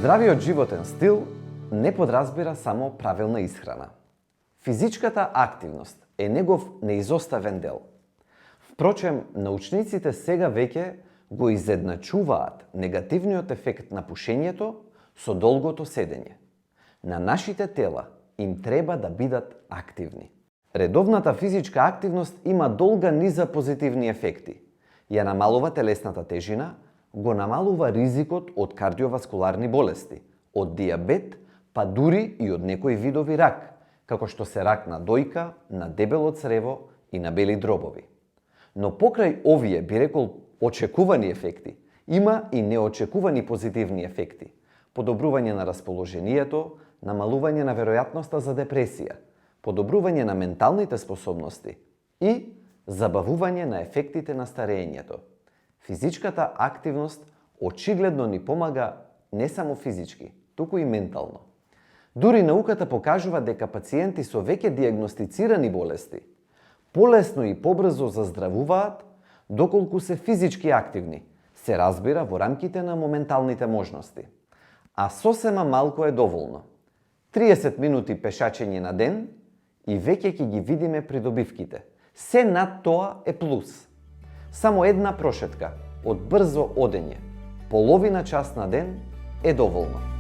Здравиот животен стил не подразбира само правилна исхрана. Физичката активност е негов неизоставен дел. Впрочем, научниците сега веќе го изедначуваат негативниот ефект на пушењето со долгото седење. На нашите тела им треба да бидат активни. Редовната физичка активност има долга низа позитивни ефекти. Ја намалува телесната тежина, го намалува ризикот од кардиоваскуларни болести, од дијабет, па дури и од некои видови рак, како што се рак на дојка, на дебело црево и на бели дробови. Но покрај овие, би рекол, очекувани ефекти, има и неочекувани позитивни ефекти. Подобрување на расположението, намалување на веројатноста за депресија, подобрување на менталните способности и забавување на ефектите на старењето. Физичката активност очигледно ни помага не само физички, туку и ментално. Дури науката покажува дека пациенти со веќе дијагностицирани болести полесно и побрзо заздравуваат доколку се физички активни, се разбира во рамките на моменталните можности. А сосема малку е доволно. 30 минути пешачење на ден и веќе ќе ги видиме придобивките. Се над тоа е плюс. Само една прошетка од брзо одење, половина час на ден е доволно.